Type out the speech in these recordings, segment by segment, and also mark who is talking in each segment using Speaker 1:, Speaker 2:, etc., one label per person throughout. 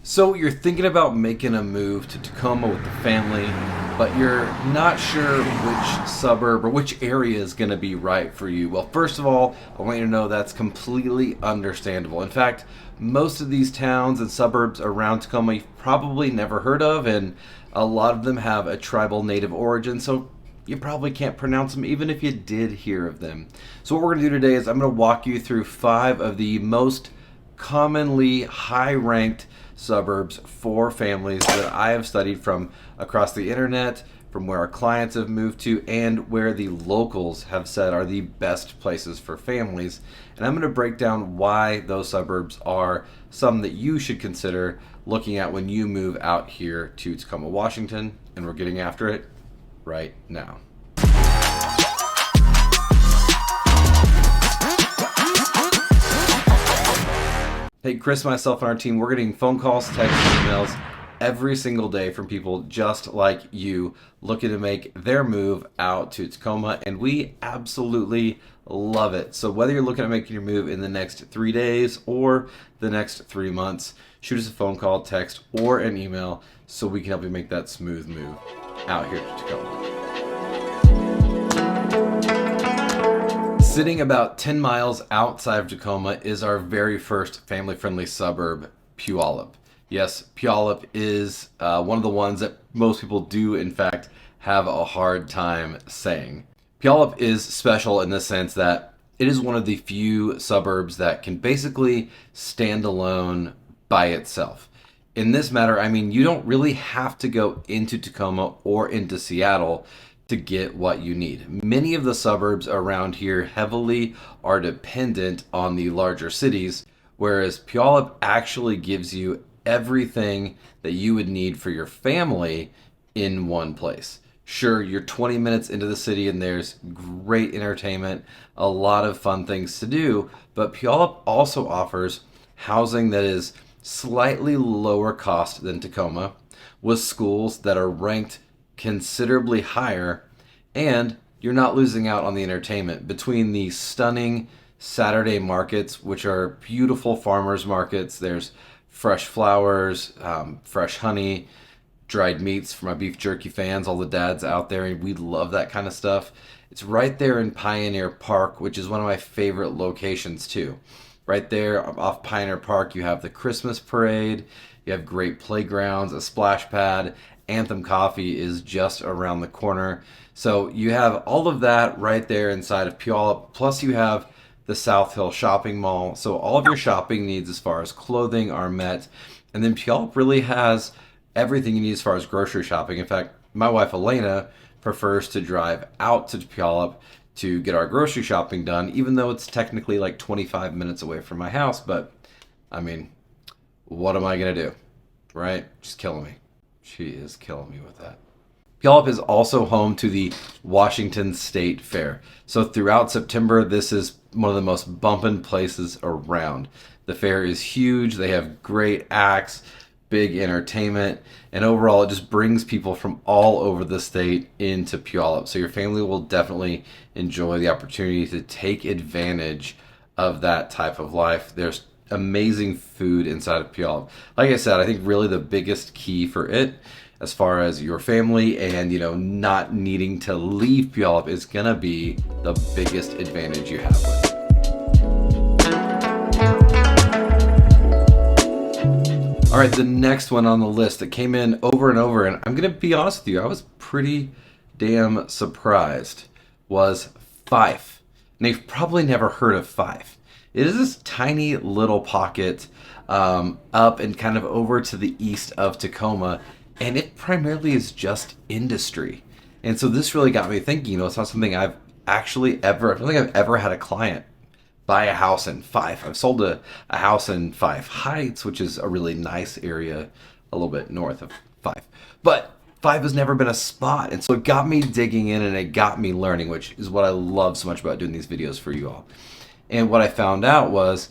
Speaker 1: So you're thinking about making a move to Tacoma with the family, but you're not sure which suburb or which area is going to be right for you. Well, first of all, I want you to know that's completely understandable. In fact, most of these towns and suburbs around Tacoma you've probably never heard of, and a lot of them have a tribal native origin, so you probably can't pronounce them even if you did hear of them. So what we're going to do today is I'm going to walk you through 5 of the most commonly high ranked suburbs for families that I have studied from across the internet, from where our clients have moved to, and where the locals have said are the best places for families. And I'm going to break down why those suburbs are some that you should consider looking at when you move out here to Tacoma, Washington. And we're getting after it right now. Hey, Chris, myself, and our team, we're getting phone calls, texts, emails every single day from people just like you looking to make their move out to Tacoma, and we absolutely love it. So whether you're looking at making your move in the next 3 days or the next 3 months, shoot us a phone call, text, or an email so we can help you make that smooth move out here to Tacoma. Sitting about 10 miles outside of Tacoma is our very first family-friendly suburb, Puyallup. Yes, Puyallup is one of the ones that most people do, in fact, have a hard time saying. Puyallup is special in the sense that it is one of the few suburbs that can basically stand alone by itself. In this matter, I mean, you don't really have to go into Tacoma or into Seattle to get what you need. Many of the suburbs around here heavily are dependent on the larger cities, whereas Puyallup actually gives you everything that you would need for your family in one place. Sure, you're 20 minutes into the city and there's great entertainment, a lot of fun things to do, but Puyallup also offers housing that is slightly lower cost than Tacoma, with schools that are ranked considerably higher, and you're not losing out on the entertainment between the stunning Saturday markets, which are beautiful farmers markets. There's fresh flowers, fresh honey, dried meats for my beef jerky fans, all the dads out there, and we love that kind of stuff. It's right there in Pioneer Park, which is one of my favorite locations too. Right there off Pioneer Park, you have the Christmas parade, you have great playgrounds, a splash pad. Anthem Coffee is just around the corner. So you have all of that right there inside of Puyallup. Plus you have the South Hill Shopping Mall. So all of your shopping needs as far as clothing are met. And then Puyallup really has everything you need as far as grocery shopping. In fact, my wife Elena prefers to drive out to Puyallup to get our grocery shopping done, even though it's technically like 25 minutes away from my house. But I mean, what am I gonna do? Right? She's killing me. She is killing me with that. Puyallup is also home to the Washington State Fair. So throughout September, this is one of the most bumpin' places around. The fair is huge. They have great acts, big entertainment, and overall it just brings people from all over the state into Puyallup. So your family will definitely enjoy the opportunity to take advantage of that type of life. There's amazing food inside of Puyallup. Like I said, I think really the biggest key for it as far as your family and not needing to leave Puyallup is gonna be the biggest advantage you have with it. All right, the next one on the list that came in over and over, and I'm gonna be honest with you, I was pretty damn surprised, was Fife. Now you've probably never heard of Fife. It is this tiny little pocket up and kind of over to the east of Tacoma, and it primarily is just industry. And so this really got me thinking, it's not something I don't think I've ever had a client buy a house in Fife. I've sold a house in Fife Heights, which is a really nice area a little bit north of Fife. But Fife has never been a spot, and so it got me digging in and it got me learning, which is what I love so much about doing these videos for you all. And what I found out was,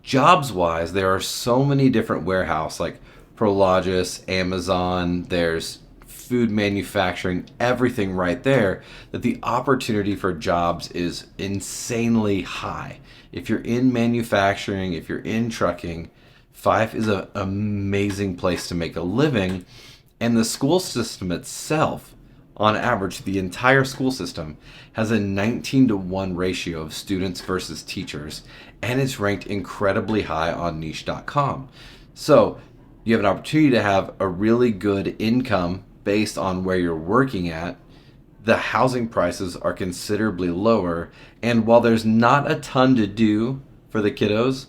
Speaker 1: jobs-wise, there are so many different warehouses, like Prologis, Amazon, there's food manufacturing, everything right there, that the opportunity for jobs is insanely high. If you're in manufacturing, if you're in trucking, Fife is an amazing place to make a living, and the school system itself, on average, the entire school system has a 19-to-1 ratio of students versus teachers, and it's ranked incredibly high on niche.com. So you have an opportunity to have a really good income based on where you're working at. The housing prices are considerably lower, and while there's not a ton to do for the kiddos,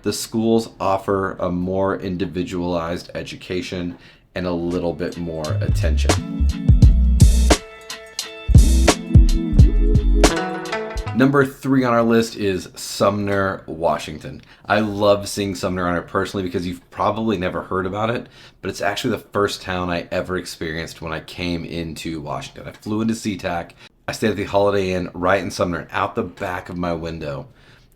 Speaker 1: the schools offer a more individualized education and a little bit more attention. Number 3 on our list is Sumner, Washington. I love seeing Sumner on it personally because you've probably never heard about it, but it's actually the first town I ever experienced when I came into Washington. I flew into SeaTac. I stayed at the Holiday Inn right in Sumner, and out the back of my window,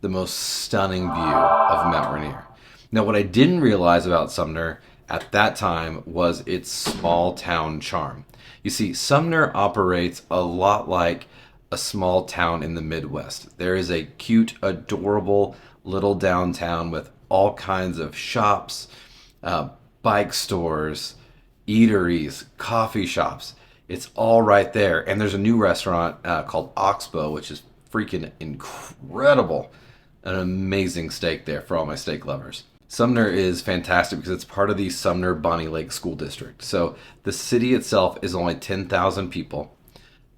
Speaker 1: the most stunning view of Mount Rainier. Now, what I didn't realize about Sumner at that time was its small town charm. You see, Sumner operates a lot like a small town in the Midwest. There is a cute, adorable little downtown with all kinds of shops, bike stores, eateries, coffee shops. It's all right there. And there's a new restaurant called Oxbow, which is freaking incredible. An amazing steak there for all my steak lovers. Sumner is fantastic because it's part of the Sumner Bonney Lake School District. So the city itself is only 10,000 people.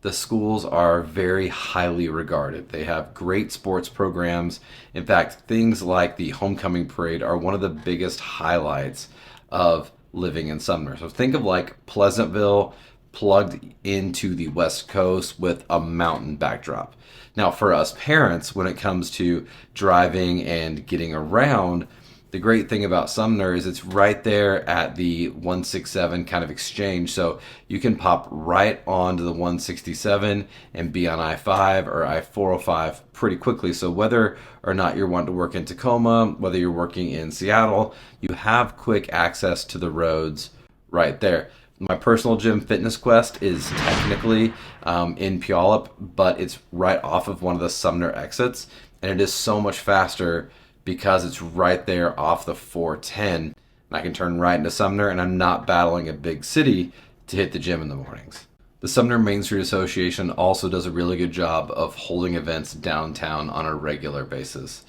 Speaker 1: The schools are very highly regarded. They have great sports programs. In fact, things like the homecoming parade are one of the biggest highlights of living in Sumner. So think of like Pleasantville plugged into the West Coast with a mountain backdrop. Now, for us parents, when it comes to driving and getting around, the great thing about Sumner is it's right there at the 167 kind of exchange. So you can pop right onto the 167 and be on I-5 or I-405 pretty quickly. So whether or not you're wanting to work in Tacoma, whether you're working in Seattle, you have quick access to the roads right there. My personal gym, Fitness Quest, is technically in Puyallup, but it's right off of one of the Sumner exits, and it is so much faster because it's right there off the 410, and I can turn right into Sumner, and I'm not battling a big city to hit the gym in the mornings. The Sumner Main Street Association also does a really good job of holding events downtown on a regular basis.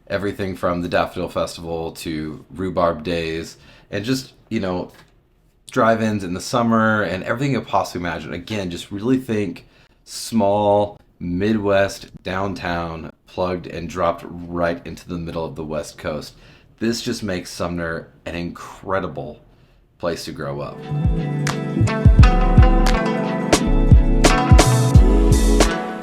Speaker 1: Everything from the Daffodil Festival to Rhubarb Days, and just, drive-ins in the summer and everything you possibly imagine. Again, just really think small, Midwest, downtown, plugged and dropped right into the middle of the West Coast. This just makes Sumner an incredible place to grow up.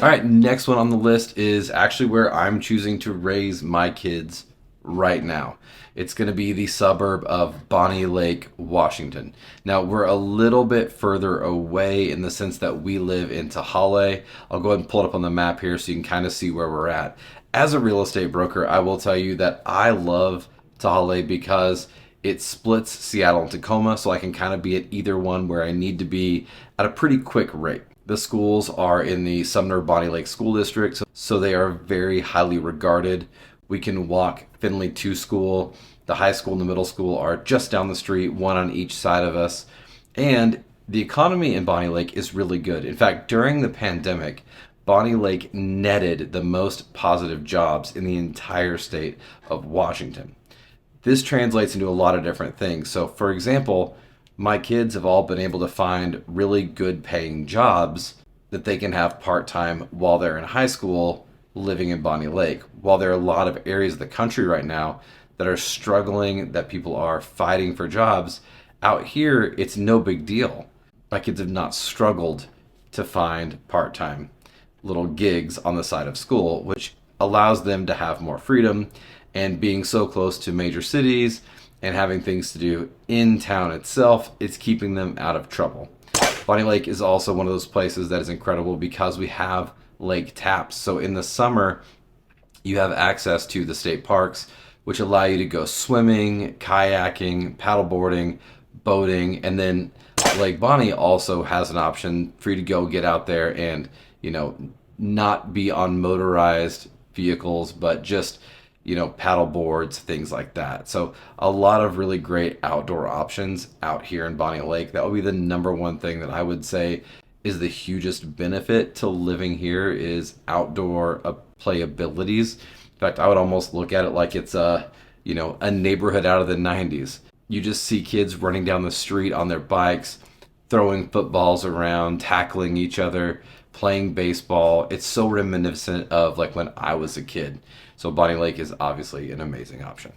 Speaker 1: All right, next one on the list is actually where I'm choosing to raise my kids right now. It's going to be the suburb of Bonney Lake, Washington. Now, we're a little bit further away in the sense that we live in Tahale. I'll go ahead and pull it up on the map here so you can kind of see where we're at. As a real estate broker, I will tell you that I love Tahale because it splits Seattle and Tacoma, so I can kind of be at either one where I need to be at a pretty quick rate. The schools are in the Sumner Bonney Lake School District, so they are very highly regarded. We can walk Finley to school. The high school and the middle school are just down the street, one on each side of us. And the economy in Bonney Lake is really good. In fact, during the pandemic, Bonney Lake netted the most positive jobs in the entire state of Washington. This translates into a lot of different things. So, for example, my kids have all been able to find really good paying jobs that they can have part-time while they're in high school living in Bonney Lake. While there are a lot of areas of the country right now that are struggling, that people are fighting for jobs, out here it's no big deal. My kids have not struggled to find part-time little gigs on the side of school, which allows them to have more freedom, and being so close to major cities and having things to do in town itself, it's keeping them out of trouble. Bonney Lake is also one of those places that is incredible because we have lake taps. So in the summer, you have access to the state parks, which allow you to go swimming, kayaking, paddleboarding, boating, and then Lake Bonney also has an option for you to go get out there and, not be on motorized vehicles, but just paddle boards, things like that. So a lot of really great outdoor options out here in Bonney Lake. That would be the number one thing that I would say is the hugest benefit to living here is outdoor play abilities. In fact, I would almost look at it like it's a neighborhood out of the 90s. You just see kids running down the street on their bikes, throwing footballs around, tackling each other, playing baseball. It's so reminiscent of like when I was a kid. So Bonney Lake is obviously an amazing option.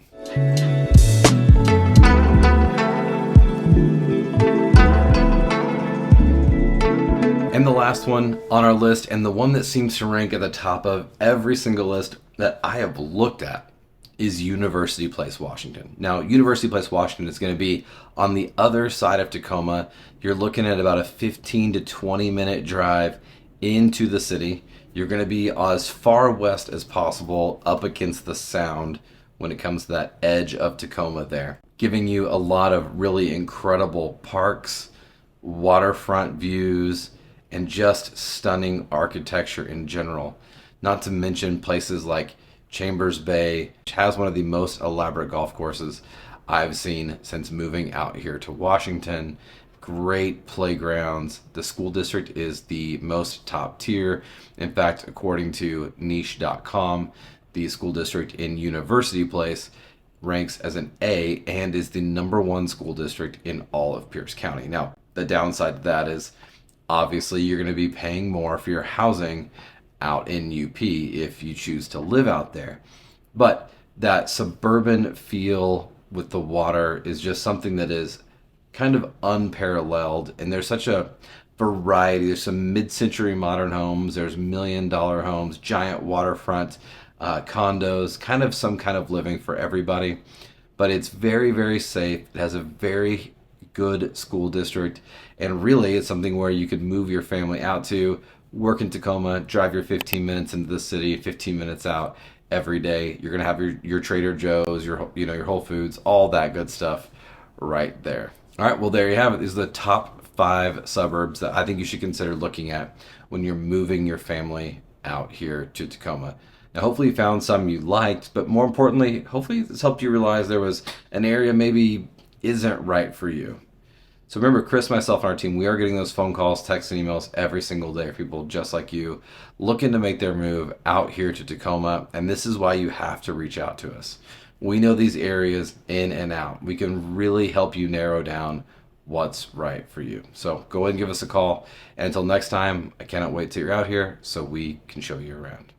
Speaker 1: And the last one on our list, and the one that seems to rank at the top of every single list that I have looked at, is University Place, Washington. Now, University Place, Washington is going to be on the other side of Tacoma. You're looking at about a 15 to 20 minute drive into the city. You're going to be as far west as possible up against the Sound when it comes to that edge of Tacoma there, giving you a lot of really incredible parks, waterfront views, and just stunning architecture in general. Not to mention places like Chambers Bay, which has one of the most elaborate golf courses I've seen since moving out here to Washington. Great playgrounds. The school district is the most top tier. In fact, according to niche.com, the school district in University Place ranks as an A and is the number one school district in all of Pierce County. Now, the downside to that is obviously you're going to be paying more for your housing out in UP if you choose to live out there. But that suburban feel with the water is just something that is kind of unparalleled. And there's such a variety. There's some mid-century modern homes, there's $1 million homes, giant waterfront condos, kind of some kind of living for everybody. But it's very, very safe. It has a very good school district. And really, it's something where you could move your family out to, work in Tacoma, drive your 15 minutes into the city, 15 minutes out every day. You're gonna have your Trader Joe's, your Whole Foods, all that good stuff right there. All right, well there you have it. These are the top 5 suburbs that I think you should consider looking at when you're moving your family out here to Tacoma. Now, hopefully you found some you liked, but more importantly, hopefully this helped you realize there was an area maybe isn't right for you. So remember, Chris, myself, and our team, we are getting those phone calls, texts, and emails every single day for people just like you looking to make their move out here to Tacoma. And this is why you have to reach out to us. We know these areas in and out. We can really help you narrow down what's right for you. So go ahead and give us a call. And until next time, I cannot wait till you're out here so we can show you around.